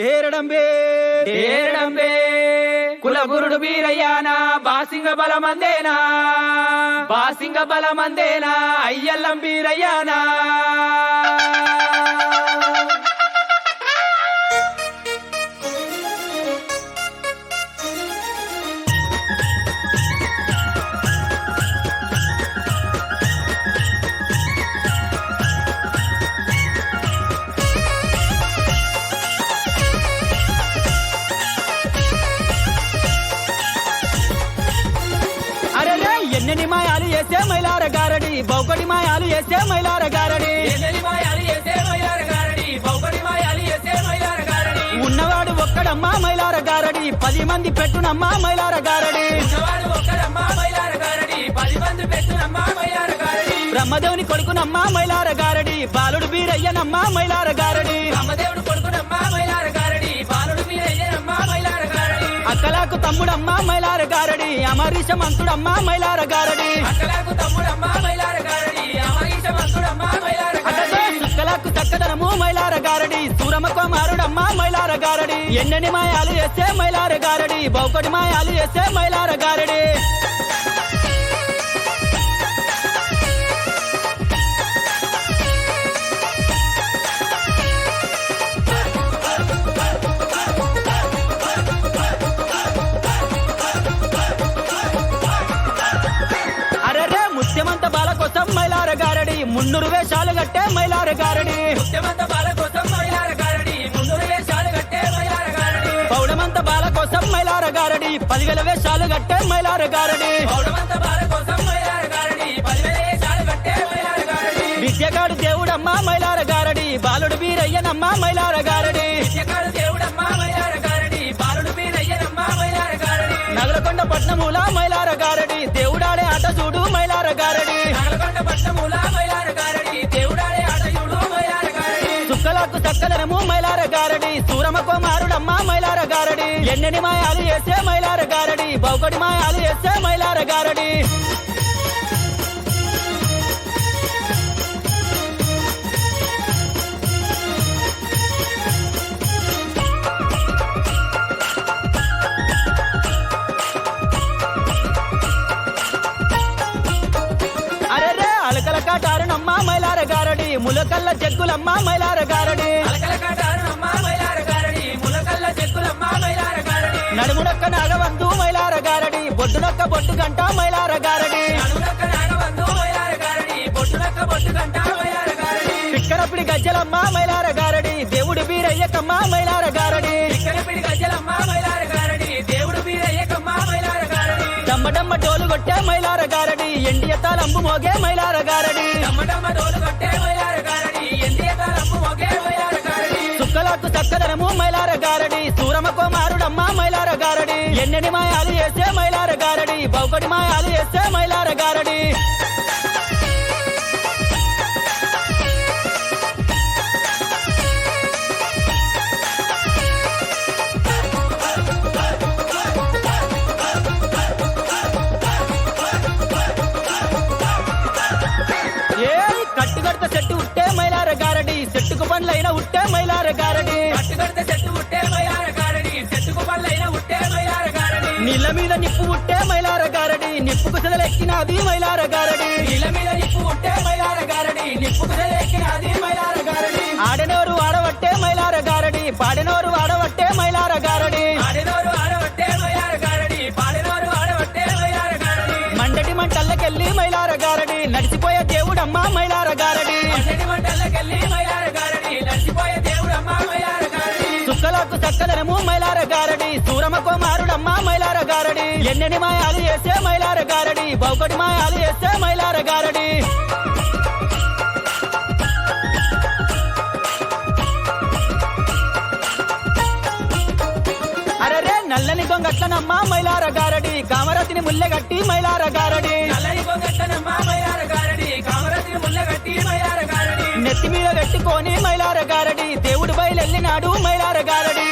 ఏరడంబే ఏరడంబే కులగురుడు వీరయ్యానా బాసింగ బలమందేనా బాసింగ బలమందేనా అయ్యల్లం వీరయ్యానా ఎన్నెని మాయాలు చేసే మైలార గారడి బౌకడి మాయాలు చేసే మైలార గారడి ఉన్నవాడు ఒక్కడమ్మా మైలార గారడి 10 మంది పెట్టునమ్మా మైలార గారడి బ్రహ్మదేవుని కొడుకునమ్మా మైలార గారడి బాలుడు బీరయ్యనమ్మా మైలార గారడి అక్కలకు తమ్ముడమ్మా మైలార గారడి అమరీష మంతుడమ్మా మైలార గారడి సుక్కలకు చక్కదనము మైలార గారడి సూరమ కుమారుడమ్మా మైలార గారడి ఎన్నెని మాయాలు చేసే మైలార గారడి బౌకడి మాయాలు చేసే మైలార గారడి ముత్యమంత బాల కోసం మైలార గారడి 300 వేషాలు కట్టే మైలార గారడి పౌడమంత బాల కోసం మైలార గారడి 10,000 వేషాలు కట్టే మైలార గారడి విద్యగాడు దేవుడమ్మా మైలార గారడి బాలుడు వీరయ్యనమ్మా మైలార గారడి నగరకొండ పట్నమూల మైలార గారడి దేవుడాడే ఆట చూడు మైలార గారడి సుక్కలకు చక్కదనము మైలార గారడి సూరమ కుమారుడమ్మా మైలార గారడి ఎన్నెని మాయాలు చేసే మైలార గారడి బౌకడి మాయాలు చేసే మైలార గారడి కాటారునమ్మా మైలార గారడి ములకల్ల చెక్కులమ్మా మైలార గారడి నడుమునొక్క నాగవంతు మైలార గారడి బొడ్డునొక్క బొట్టు గంట మైలార గారడి పిక్కరపిడి గజ్జలమ్మా మైలార గారడి దేవుడు బీరయ్యకమ్మా మైలార గారడి డమ్మడమ్మ డోలు కొట్టే మైలార గారడి ఎండియ తాళంబు మోగే మైలార గారడి సుక్కలకు చక్కదనము మైలార గారడి సూరమ కుమారుడమ్మా మైలార గారడి ఎన్నెని మాయాలు చేసే మైలార గారడి బౌకడి మాయాలు చేసే మైలార గారడి కట్టుగడత చెట్టు ఉట్టే మైలార గారడి చెట్టుకు పండ్లైన ఉట్టే మైలార గారడి నీళ్ళ మీద నిప్పు ఉట్టే మైలార గారడి నిప్పుకు సెదలెక్కినది మైలార గారడి ఆడనోరు ఆడవట్టే మైలార గారడి పాడనోరు ఆడవట్టే మైలార గారడి మండటి మంటల్లకెళ్ళి మైలార గారడి నడిచిపోయే దేవుడమ్మా మైలార గారడి సుక్కలకు చక్కదనము మైలార గారడి సూరమ కుమారుడమ్మా మైలార గారడి ఎన్నెని మాయాలు చేసే మైలార గారడి బౌకడి మాయాలు చేసే మైలార గారడి అరరే నల్లని గొంగట్లనమ్మా మైలార గారడి కామరతిని ముల్లెగట్టి మైలార గారడి నెత్తి మీద పెట్టుకొని మైలార గారడి దేవుడు బయలెళ్ళినాడు మైలార గారడి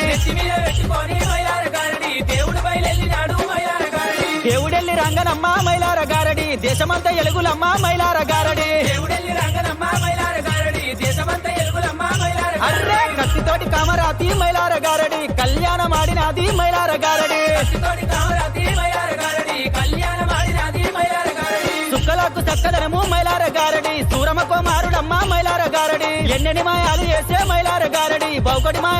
దేవుడెల్లి రంగనమ్మా మైలార గారడి దేశమంతా ఎలుగులమ్మా మైలార గారడి అర్రే కత్తితోటి కామరాతి మైలార గారడి కళ్యాణం ఆడినాది మైలార గారడి సుక్కలకు చక్కదనము మైలార గారడి సూరమ కుమారుడమ్మ మైలార గారడి ఎన్నెని మాయాలు చేసే మైలార గారడి బౌకటి మాయ